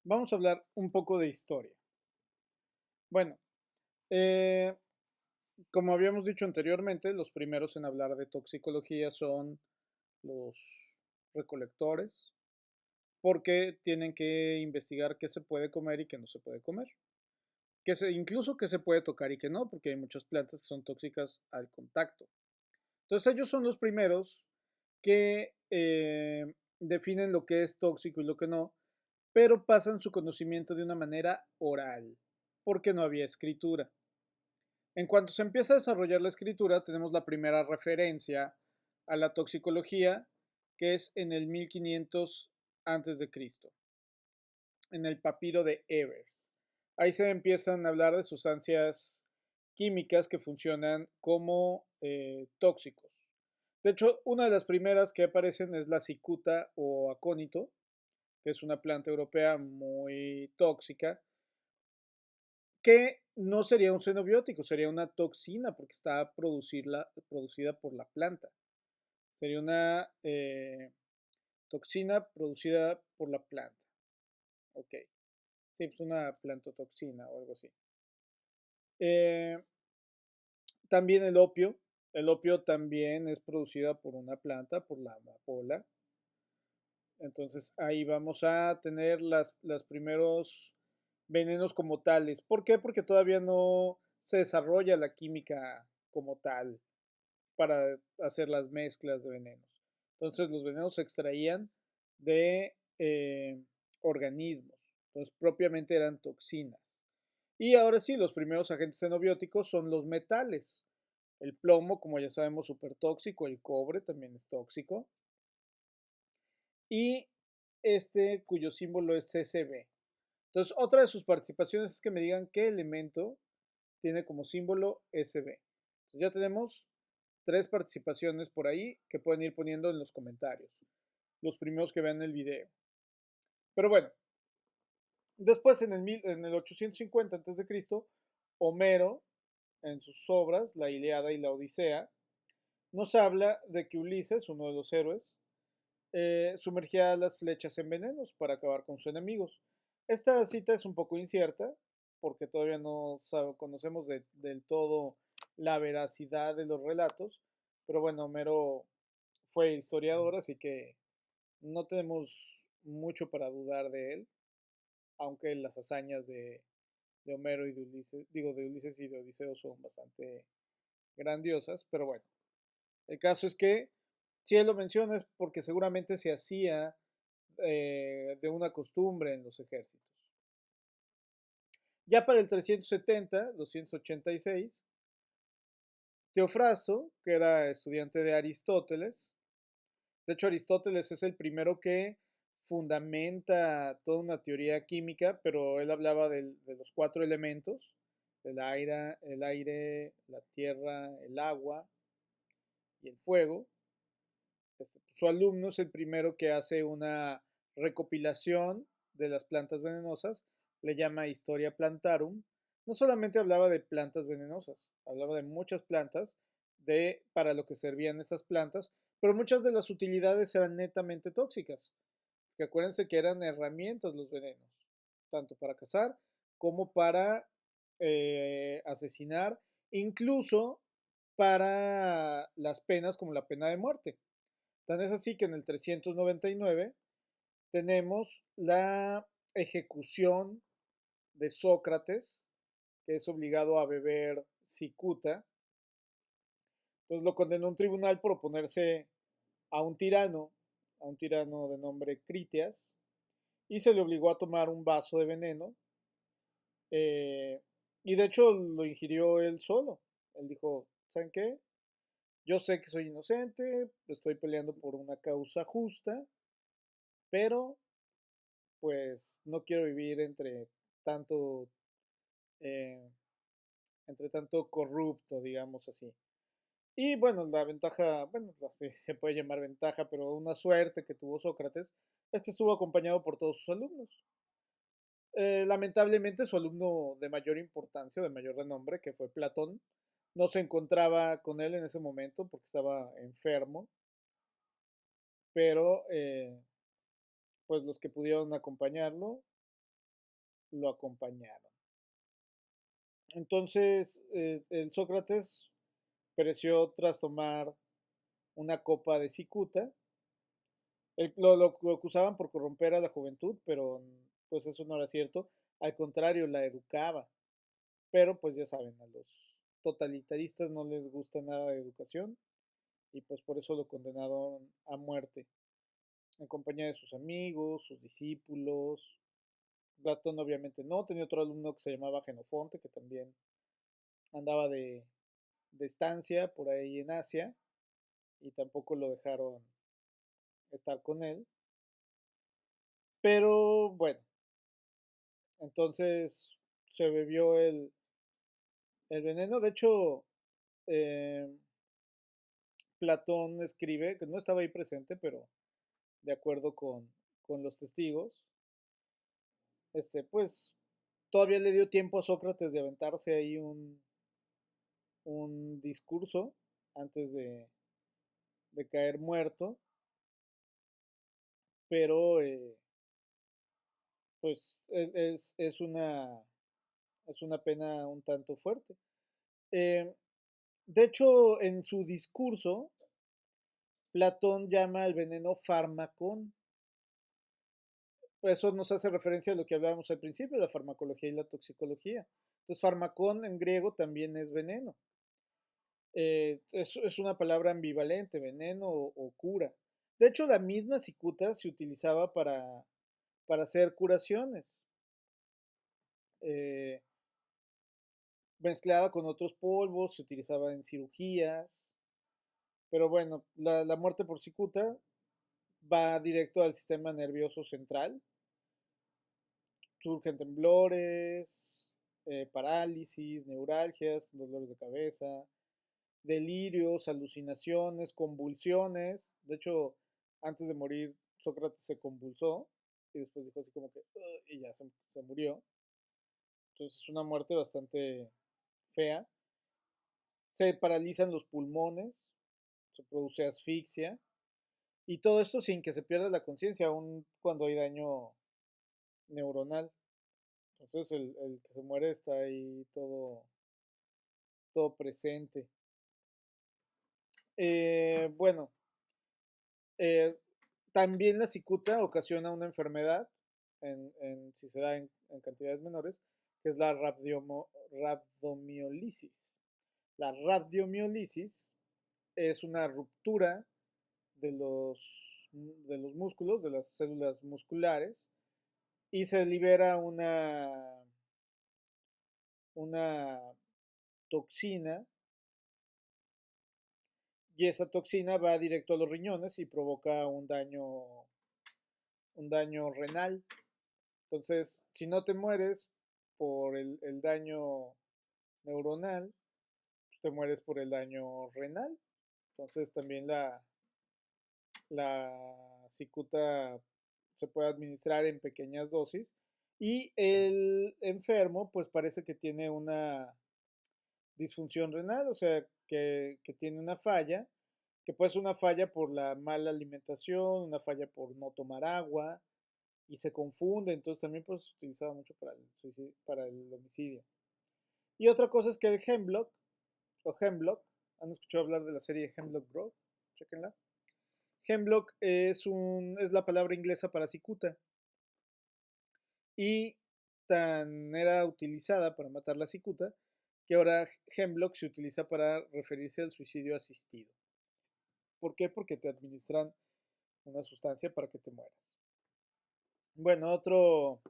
Vamos a hablar un poco de historia. Bueno, eh, como habíamos dicho anteriormente, los primeros en hablar de toxicología son los recolectores, porque tienen que investigar qué se puede comer y qué no se puede comer. Incluso qué se puede tocar y qué no, porque hay muchas plantas que son tóxicas al contacto. Entonces ellos son los primeros que definen lo que es tóxico y lo que no, pero pasan su conocimiento de una manera oral, porque no había escritura. En cuanto se empieza a desarrollar la escritura, tenemos la primera referencia a la toxicología, que es en el 1500 antes de Cristo, en el papiro de Evers. Ahí se empiezan a hablar de sustancias químicas que funcionan como tóxicos. De hecho, una de las primeras que aparecen es la cicuta o acónito, que es una planta europea muy tóxica, que no sería un xenobiótico, sería una toxina porque está producida por la planta. Sería una toxina producida por la planta. Ok. Sí, pues una plantotoxina o algo así. Eh, También el opio. El opio también es producida por una planta, por la amapola. Entonces ahí vamos a tener las primeros venenos como tales. ¿Por qué? Porque todavía no se desarrolla la química como tal para hacer las mezclas de venenos. Entonces los venenos se extraían de organismos. Entonces propiamente eran toxinas. Y ahora sí, los primeros agentes xenobióticos son los metales. El plomo, como ya sabemos, súper tóxico. El cobre también es tóxico. Y este cuyo símbolo es CCB. Entonces, otra de sus participaciones es que me digan qué elemento tiene como símbolo SB. Entonces, ya tenemos tres participaciones por ahí que pueden ir poniendo en los comentarios. Los primeros que vean el video. Pero bueno, después en el 850 a.C., Homero, en sus obras, la Ilíada y la Odisea, nos habla de que Ulises, uno de los héroes, sumergía las flechas en venenos para acabar con sus enemigos. Esta cita es un poco incierta porque todavía no conocemos del todo la veracidad de los relatos, pero bueno, Homero fue historiador, así que no tenemos mucho para dudar de él, aunque las hazañas de Homero y de Ulises, digo, de Ulises y de Odiseo son bastante grandiosas, pero bueno, el caso es que si él lo menciona es porque seguramente se hacía de una costumbre en los ejércitos. Ya para el 370, 286, Teofrasto, que era estudiante de Aristóteles, de hecho Aristóteles es el primero que fundamenta toda una teoría química, pero él hablaba de los cuatro elementos, el aire, la tierra, el agua y el fuego. Su alumno es el primero que hace una recopilación de las plantas venenosas, le llama Historia Plantarum. No solamente hablaba de plantas venenosas, hablaba de muchas plantas, de para lo que servían estas plantas, pero muchas de las utilidades eran netamente tóxicas. Que acuérdense que eran herramientas los venenos, tanto para cazar como para asesinar, incluso para las penas como la pena de muerte. Tan es así que en el 399 tenemos la ejecución de Sócrates, que es obligado a beber cicuta. Entonces lo condenó un tribunal por oponerse a a un tirano de nombre Critias, y se le obligó a tomar un vaso de veneno. eh, y de hecho lo ingirió él solo. Él dijo, ¿saben qué? Yo sé que soy inocente, estoy peleando por una causa justa, pero pues no quiero vivir tanto, eh, entre tanto corrupto, digamos así. Y bueno, la ventaja, bueno, no sé si se puede llamar ventaja, pero una suerte que tuvo Sócrates, estuvo acompañado por todos sus alumnos. Lamentablemente su alumno de mayor importancia, de mayor renombre, que fue Platón, no se encontraba con él en ese momento porque estaba enfermo, pero pues los que pudieron acompañarlo lo acompañaron. Entonces, el Sócrates pereció tras tomar una copa de cicuta. Lo acusaban por corromper a la juventud, pero pues eso no era cierto. Al contrario, la educaba. Pero pues ya saben, a los totalitaristas no les gusta nada de educación y pues por eso lo condenaron a muerte, en compañía de sus amigos, sus discípulos. Platón obviamente no, tenía otro alumno que se llamaba Genofonte, que también andaba de estancia por ahí en Asia y tampoco lo dejaron estar con él. Pero bueno, entonces se bebió el veneno. De hecho, eh, Platón escribe, que no estaba ahí presente, pero de acuerdo con los testigos, pues todavía le dio tiempo a Sócrates de aventarse ahí un discurso antes de caer muerto, pero pues es una pena un tanto fuerte. Eh, de hecho, en su discurso, Platón llama al veneno fármacon. Eso nos hace referencia a lo que hablábamos al principio, la farmacología y la toxicología. Entonces, fármacon en griego también es veneno. Es una palabra ambivalente, veneno o cura. De hecho, la misma cicuta se utilizaba para hacer curaciones, eh, mezclada con otros polvos, se utilizaba en cirugías, pero bueno, la muerte por cicuta va directo al sistema nervioso central, surgen temblores, parálisis, neuralgias, dolores de cabeza, delirios, alucinaciones, convulsiones. De hecho, antes de morir, Sócrates se convulsó y después dijo así como que, "Ugh", y ya se murió. Entonces es una muerte bastante fea. Se paralizan los pulmones, se produce asfixia y todo esto sin que se pierda la conciencia, aun cuando hay daño neuronal. Entonces el que se muere está ahí todo presente. Bueno, eh, también la cicuta ocasiona una enfermedad, si se da en cantidades menores, que es la rabdomiolisis. La rabdomiolisis es una ruptura de los músculos, de las células musculares, y se libera una toxina, y esa toxina va directo a los riñones y provoca un daño renal. Entonces, si no te mueres por el daño neuronal, pues te mueres por el daño renal. Entonces, también la cicuta se puede administrar en pequeñas dosis y el enfermo pues parece que tiene una disfunción renal, o sea, que tiene una falla, que puede ser una falla por la mala alimentación, una falla por no tomar agua, y se confunde, entonces también pues se utilizaba mucho para el homicidio. Y otra cosa es que el Hemlock, ¿han escuchado hablar de la serie Hemlock Grove? Chequenla. Hemlock es la palabra inglesa para cicuta y tan era utilizada para matar la cicuta que ahora Hemlock se utiliza para referirse al suicidio asistido. ¿Por qué? Porque te administran una sustancia para que te mueras. Bueno, otro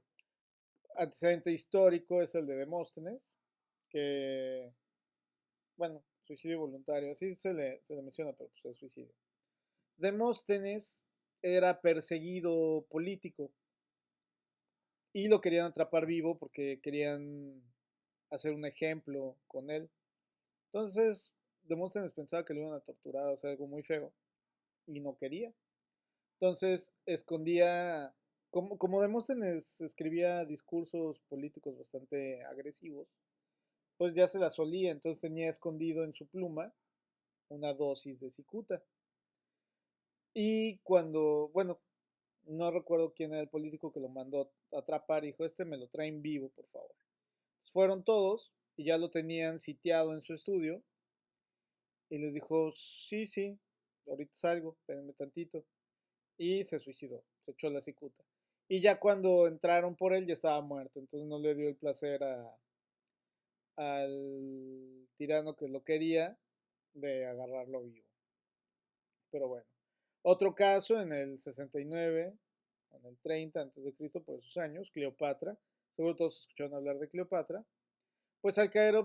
antecedente histórico es el de Demóstenes, que, bueno, suicidio voluntario, así se le menciona, pero pues es suicidio. Demóstenes era perseguido político y lo querían atrapar vivo porque querían hacer un ejemplo con él. Entonces, Demóstenes pensaba que lo iban a torturar, o sea, algo muy feo, y no quería. Entonces, escondía, como Demóstenes escribía discursos políticos bastante agresivos, pues ya se la solía, entonces tenía escondido en su pluma una dosis de cicuta. Y cuando, bueno, no recuerdo quién era el político que lo mandó a atrapar, dijo, este me lo traen vivo, por favor. Entonces fueron todos y ya lo tenían sitiado en su estudio y les dijo, sí, sí, ahorita salgo, espérenme tantito. Y se suicidó, se echó la cicuta. Y ya cuando entraron por él ya estaba muerto, entonces no le dio el placer al tirano que lo quería de agarrarlo vivo. Pero bueno, otro caso en el 69, en el 30 antes de Cristo, por esos años, Cleopatra, seguro todos escucharon hablar de Cleopatra, pues al caer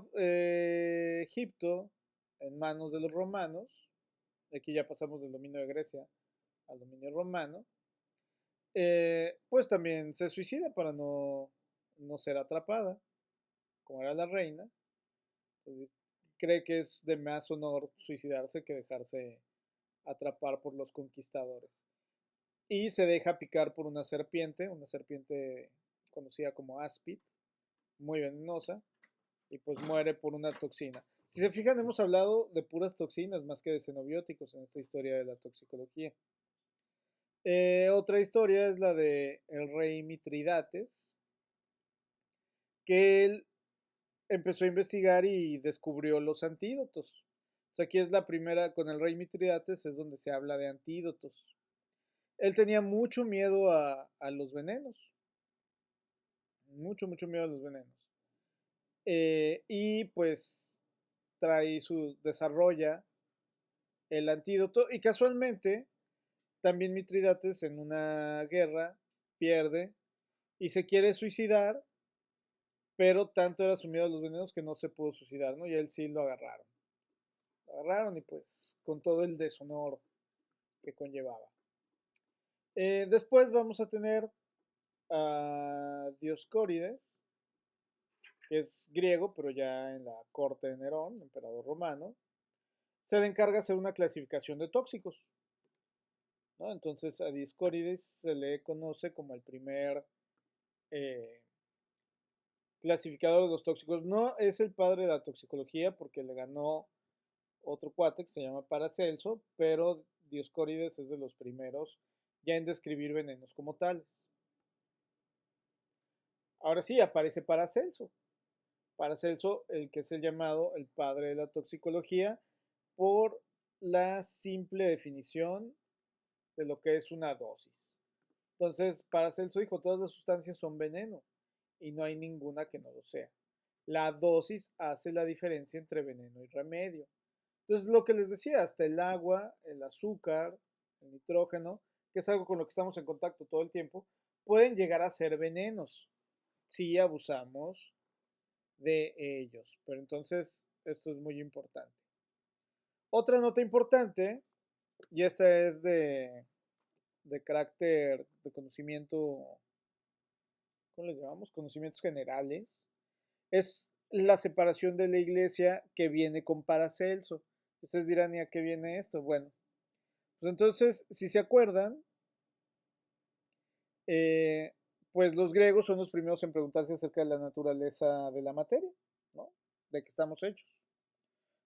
Egipto en manos de los romanos, aquí ya pasamos del dominio de Grecia al dominio romano, pues también se suicida para no ser atrapada, como era la reina, pues cree que es de más honor suicidarse que dejarse atrapar por los conquistadores. Y se deja picar por una serpiente conocida como áspid, muy venenosa, y pues muere por una toxina. Si se fijan, hemos hablado de puras toxinas más que de xenobióticos en esta historia de la toxicología. Otra historia es la de el rey Mitridates, que él empezó a investigar y descubrió los antídotos. O sea, aquí es la primera, con el rey Mitridates es donde se habla de antídotos. Él tenía mucho miedo a los venenos, mucho miedo a los venenos. Y pues desarrolla el antídoto y casualmente también Mitridates en una guerra pierde y se quiere suicidar, pero tanto era su miedo a los venenos que no se pudo suicidar, ¿no? Y a él sí lo agarraron. Lo agarraron y pues con todo el deshonor que conllevaba. Después vamos a tener a Dioscórides, que es griego, pero ya en la corte de Nerón, emperador romano. Se le encarga hacer una clasificación de tóxicos, ¿no? Entonces a Dioscórides se le conoce como el primer eh, clasificador de los tóxicos. No es el padre de la toxicología porque le ganó otro cuate que se llama Paracelso, pero Dioscórides es de los primeros ya en describir venenos como tales. Ahora sí, aparece Paracelso. Paracelso, el que es el llamado el padre de la toxicología, por la simple definición de lo que es una dosis. Entonces, Paracelso dijo, todas las sustancias son veneno y no hay ninguna que no lo sea. La dosis hace la diferencia entre veneno y remedio. Entonces, lo que les decía, hasta el agua, el azúcar, el nitrógeno, que es algo con lo que estamos en contacto todo el tiempo, pueden llegar a ser venenos si abusamos de ellos. Pero entonces, esto es muy importante. Otra nota importante, y esta es de carácter de conocimiento, ¿cómo les llamamos? Conocimientos generales, es la separación de la iglesia que viene con Paracelso. Ustedes dirán, ¿y a qué viene esto? Bueno, pues entonces, si se acuerdan, eh, pues los griegos son los primeros en preguntarse acerca de la naturaleza de la materia, ¿no? De qué estamos hechos.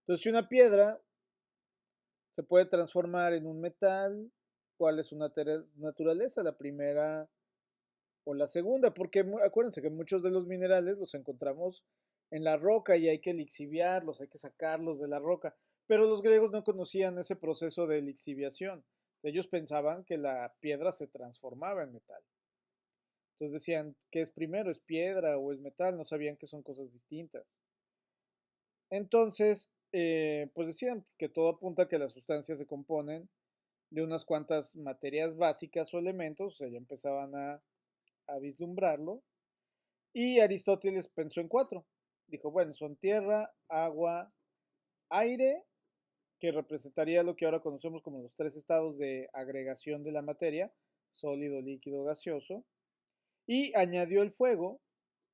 Entonces, si una piedra se puede transformar en un metal, ¿cuál es su naturaleza? La primera o la segunda, porque acuérdense que muchos de los minerales los encontramos en la roca y hay que lixiviarlos, hay que sacarlos de la roca. Pero los griegos no conocían ese proceso de lixiviación. Ellos pensaban que la piedra se transformaba en metal. Entonces decían, ¿qué es primero? ¿Es piedra o es metal? No sabían que son cosas distintas. Entonces, pues decían que todo apunta a que las sustancias se componen de unas cuantas materias básicas o elementos, o sea, ya empezaban a vislumbrarlo. Y Aristóteles pensó en cuatro. Dijo, bueno, son tierra, agua, aire, que representaría lo que ahora conocemos como los tres estados de agregación de la materia, sólido, líquido, gaseoso, y añadió el fuego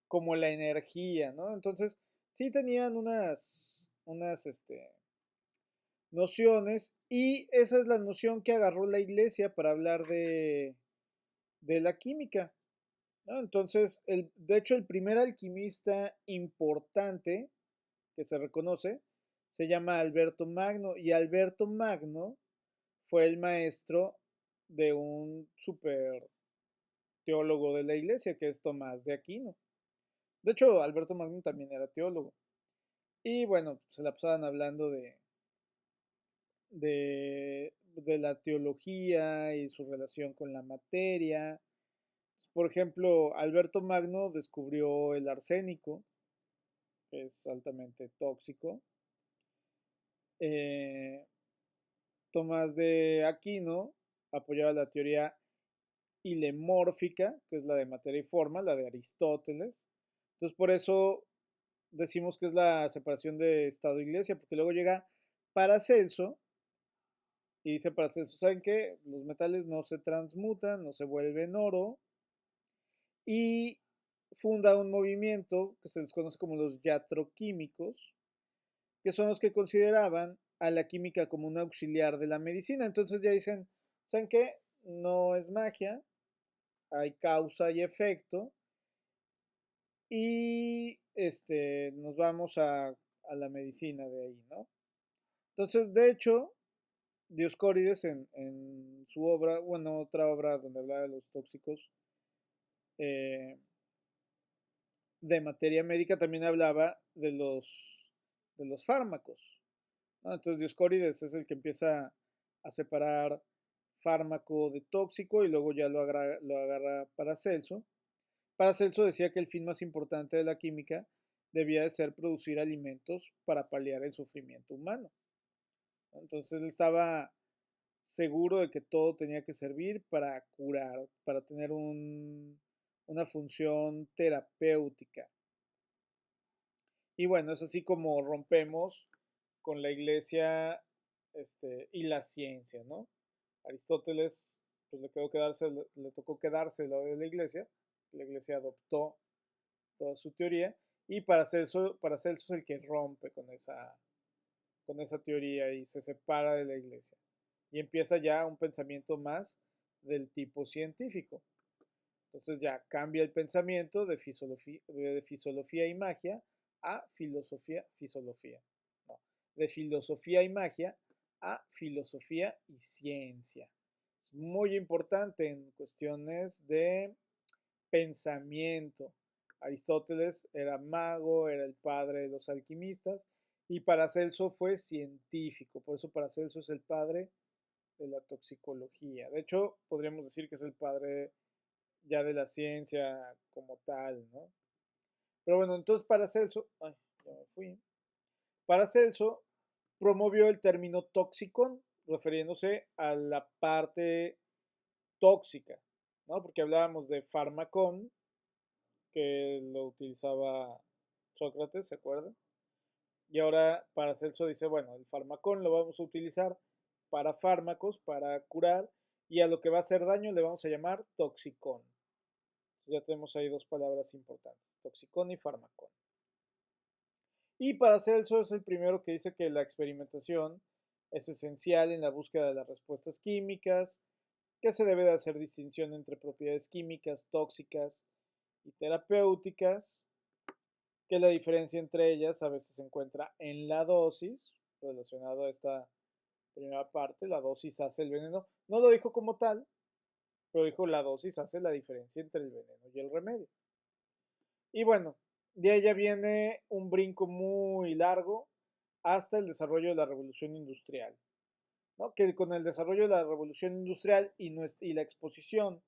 como la energía, ¿no? Entonces, sí tenían unas nociones, y esa es la noción que agarró la iglesia para hablar de la química, ¿no? Entonces, de hecho, el primer alquimista importante que se reconoce se llama Alberto Magno, y Alberto Magno fue el maestro de un super teólogo de la iglesia, que es Tomás de Aquino. De hecho, Alberto Magno también era teólogo. Y bueno, se la pasaban hablando de la teología y su relación con la materia. Por ejemplo, Alberto Magno descubrió el arsénico, que es altamente tóxico. Eh, Tomás de Aquino apoyaba la teoría ilemórfica, que es la de materia y forma, la de Aristóteles. Entonces, por eso decimos que es la separación de Estado e Iglesia, porque luego llega Paracelso y dice Paracelso, ¿saben qué? Los metales no se transmutan, no se vuelven oro, y funda un movimiento que se les conoce como los iatroquímicos, que son los que consideraban a la química como un auxiliar de la medicina. Entonces ya dicen, ¿saben qué? No es magia, hay causa y efecto, y nos vamos a la medicina de ahí, ¿no? Entonces, de hecho, Dioscórides en su obra, bueno, otra obra donde hablaba de los tóxicos eh, de materia médica, también hablaba de los fármacos, ¿no? Entonces, Dioscórides es el que empieza a separar fármaco de tóxico y luego ya lo agarra Paracelso. Paracelso decía que el fin más importante de la química debía de ser producir alimentos para paliar el sufrimiento humano. Entonces él estaba seguro de que todo tenía que servir para curar, para tener una función terapéutica. Y bueno, es así como rompemos con la iglesia y la ciencia, ¿no? Aristóteles, pues le tocó quedarse lo de la iglesia adoptó toda su teoría, y Paracelso es el que rompe con esa teoría y se separa de la iglesia. Y empieza ya un pensamiento más del tipo científico. Entonces ya cambia el pensamiento de fisiología y magia a filosofía. No, de filosofía y magia a filosofía y ciencia. Es muy importante en cuestiones de pensamiento. Aristóteles era mago, era el padre de los alquimistas, y Paracelso fue científico. Por eso Paracelso es el padre de la toxicología. De hecho, podríamos decir que es el padre ya de la ciencia como tal, ¿no? Pero bueno, entonces Paracelso, ay, ya me fui. Paracelso promovió el término toxicón, refiriéndose a la parte tóxica, ¿no? Porque hablábamos de farmacón, que lo utilizaba Sócrates, ¿se acuerdan? Y ahora Paracelso dice, bueno, el farmacón lo vamos a utilizar para fármacos, para curar, y a lo que va a hacer daño le vamos a llamar toxicón. Ya tenemos ahí dos palabras importantes, toxicón y farmacón. Y Paracelso es el primero que dice que la experimentación es esencial en la búsqueda de las respuestas químicas, que se debe de hacer distinción entre propiedades químicas, tóxicas y terapéuticas, que la diferencia entre ellas a veces se encuentra en la dosis, relacionado a esta primera parte, la dosis hace el veneno. No lo dijo como tal, pero dijo la dosis hace la diferencia entre el veneno y el remedio. Y bueno, de ella viene un brinco muy largo hasta el desarrollo de la revolución industrial, ¿no? Que con el desarrollo de la revolución industrial y la exposición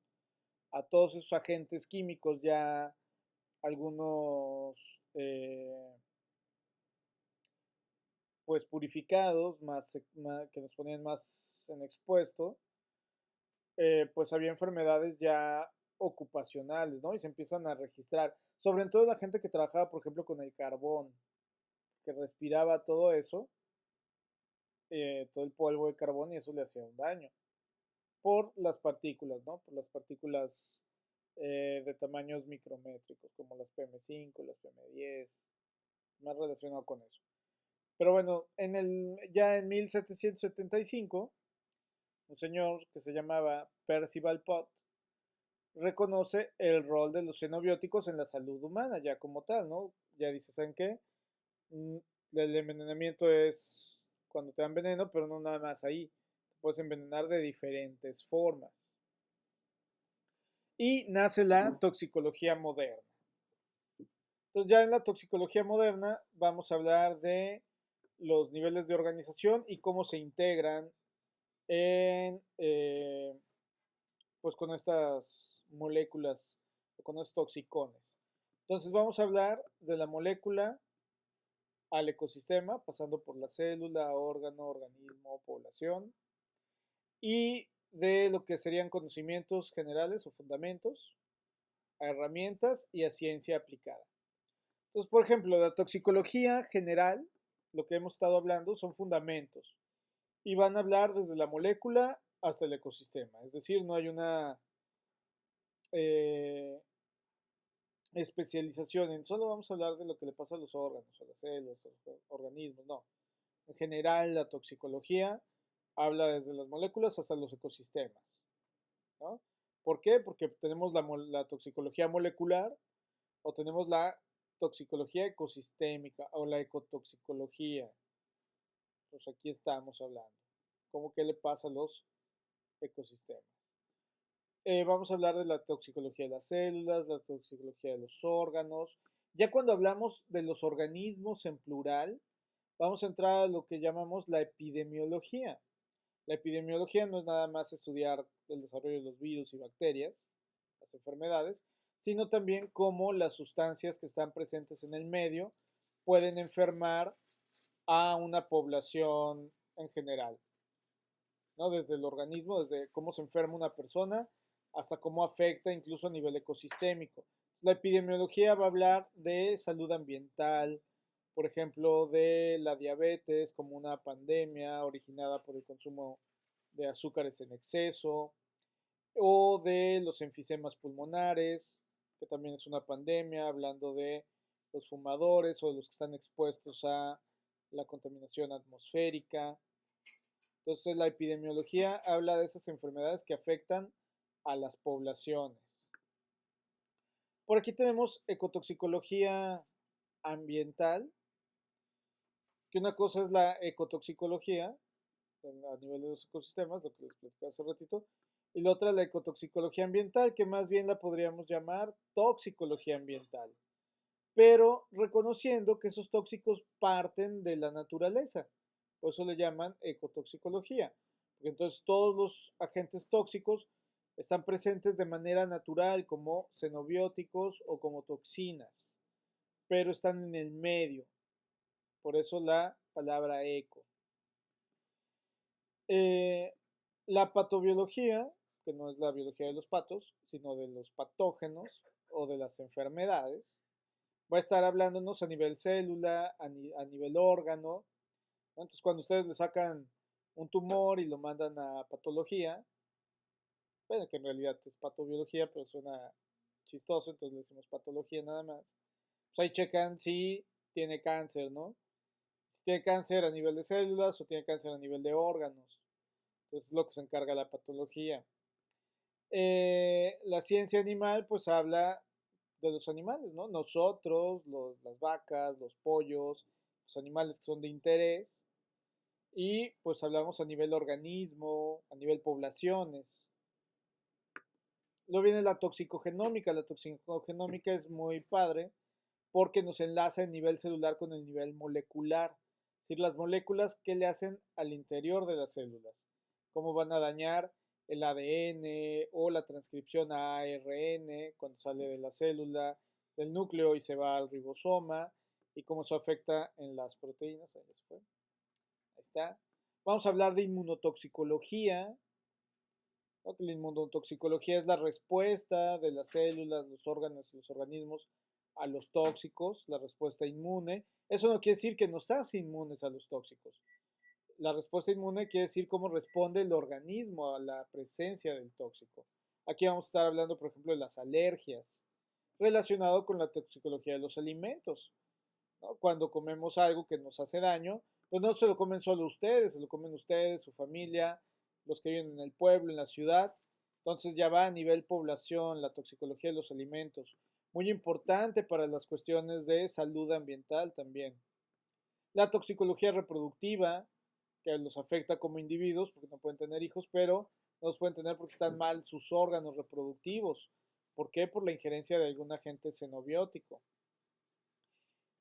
a todos esos agentes químicos, ya algunos pues purificados, que nos ponían más en expuesto, pues había enfermedades ya ocupacionales, ¿no? Y se empiezan a registrar, sobre todo la gente que trabajaba, por ejemplo, con el carbón, que respiraba todo eso, todo el polvo de carbón, y eso le hacía un daño por las partículas, ¿no? Por las partículas de tamaños micrométricos, como las PM5, las PM10, más relacionado con eso. Pero bueno, ya en 1775, un señor que se llamaba Percival Pott reconoce el rol de los xenobióticos en la salud humana, ya como tal, ¿no? Ya dice, ¿saben qué? Mm, El envenenamiento es cuando te dan veneno, pero no nada más ahí. puedes envenenar de diferentes formas. Y nace la toxicología moderna. Entonces ya en la toxicología moderna vamos a hablar de los niveles de organización y cómo se integran en, pues con estas moléculas o con estos toxicones. Entonces vamos a hablar de la molécula al ecosistema, pasando por la célula, órgano, organismo, población, y de lo que serían conocimientos generales o fundamentos, a herramientas y a ciencia aplicada. Entonces, por ejemplo, la toxicología general, lo que hemos estado hablando, son fundamentos y van a hablar desde la molécula hasta el ecosistema. Es decir, no hay una eh, especialización en solo vamos a hablar de lo que le pasa a los órganos, a las células, a los organismos. No. En general, la toxicología habla desde las moléculas hasta los ecosistemas, ¿no? ¿Por qué? Porque tenemos la toxicología molecular o tenemos la toxicología ecosistémica o la ecotoxicología. Pues aquí estamos hablando. ¿Cómo qué le pasa a los ecosistemas? Vamos a hablar de la toxicología de las células, la toxicología de los órganos. Ya cuando hablamos de los organismos en plural, vamos a entrar a lo que llamamos la epidemiología. La epidemiología no es nada más estudiar el desarrollo de los virus y bacterias, las enfermedades, sino también cómo las sustancias que están presentes en el medio pueden enfermar a una población en general, ¿no? Desde el organismo, desde cómo se enferma una persona hasta cómo afecta incluso a nivel ecosistémico. La epidemiología va a hablar de salud ambiental, por ejemplo, de la diabetes como una pandemia originada por el consumo de azúcares en exceso, o de los enfisemas pulmonares, que también es una pandemia, hablando de los fumadores o de los que están expuestos a la contaminación atmosférica. Entonces, la epidemiología habla de esas enfermedades que afectan a las poblaciones. Por aquí tenemos ecotoxicología ambiental, que una cosa es la ecotoxicología a nivel de los ecosistemas, lo que les platicaba hace ratito, y la otra la ecotoxicología ambiental, que más bien la podríamos llamar toxicología ambiental, pero reconociendo que esos tóxicos parten de la naturaleza, por eso le llaman ecotoxicología, porque entonces todos los agentes tóxicos están presentes de manera natural como xenobióticos o como toxinas, pero están en el medio, por eso la palabra eco. Eh, la patobiología, que no es la biología de los patos, sino de los patógenos o de las enfermedades, va a estar hablándonos a nivel célula, a nivel órgano, ¿no? Entonces, cuando ustedes le sacan un tumor y lo mandan a patología, bueno, que en realidad es patobiología, pero suena chistoso, entonces le decimos patología nada más. Pues ahí checan si tiene cáncer, ¿no? Si tiene cáncer a nivel de células o tiene cáncer a nivel de órganos. Entonces es lo que se encarga la patología. La ciencia animal pues habla de los animales, ¿no? Nosotros, las vacas, los pollos, los animales que son de interés. Y pues hablamos a nivel organismo, a nivel poblaciones. Luego viene la toxicogenómica. La toxicogenómica es muy padre porque nos enlaza el nivel celular con el nivel molecular. Es decir, las moléculas que le hacen al interior de las células. Cómo van a dañar el ADN o la transcripción a ARN cuando sale de la célula, del núcleo y se va al ribosoma. Y cómo eso afecta en las proteínas. Ahí está. Vamos a hablar de inmunotoxicología, ¿no? La inmunotoxicología es la respuesta de las células, los órganos y los organismos a los tóxicos, la respuesta inmune. Eso no quiere decir que nos hace inmunes a los tóxicos. La respuesta inmune quiere decir cómo responde el organismo a la presencia del tóxico. Aquí vamos a estar hablando, por ejemplo, de las alergias, relacionado con la toxicología de los alimentos, ¿no? Cuando comemos algo que nos hace daño, pues no se lo comen solo ustedes, se lo comen ustedes, su familia, los que viven en el pueblo, en la ciudad. Entonces ya va a nivel población la toxicología de los alimentos. Muy importante para las cuestiones de salud ambiental también. La toxicología reproductiva, que los afecta como individuos porque no pueden tener hijos, pero no los pueden tener porque están mal sus órganos reproductivos. ¿Por qué? Por la injerencia de algún agente xenobiótico.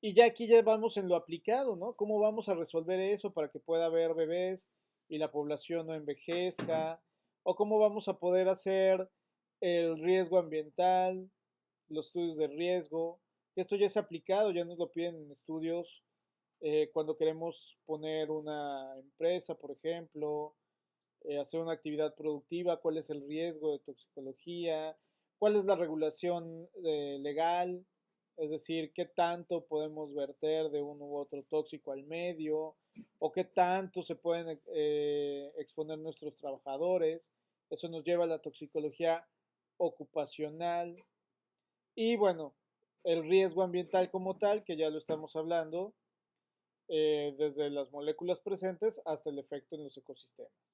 Y ya aquí ya vamos en lo aplicado, ¿no? ¿Cómo vamos a resolver eso para que pueda haber bebés y la población no envejezca? ¿O cómo vamos a poder hacer el riesgo ambiental, los estudios de riesgo? Esto ya es aplicado, ya nos lo piden en estudios cuando queremos poner una empresa, por ejemplo, hacer una actividad productiva, cuál es el riesgo de toxicología, cuál es la regulación legal, es decir, qué tanto podemos verter de uno u otro tóxico al medio, o qué tanto se pueden exponer nuestros trabajadores. Eso nos lleva a la toxicología ocupacional y bueno, el riesgo ambiental como tal, que ya lo estamos hablando, desde las moléculas presentes hasta el efecto en los ecosistemas.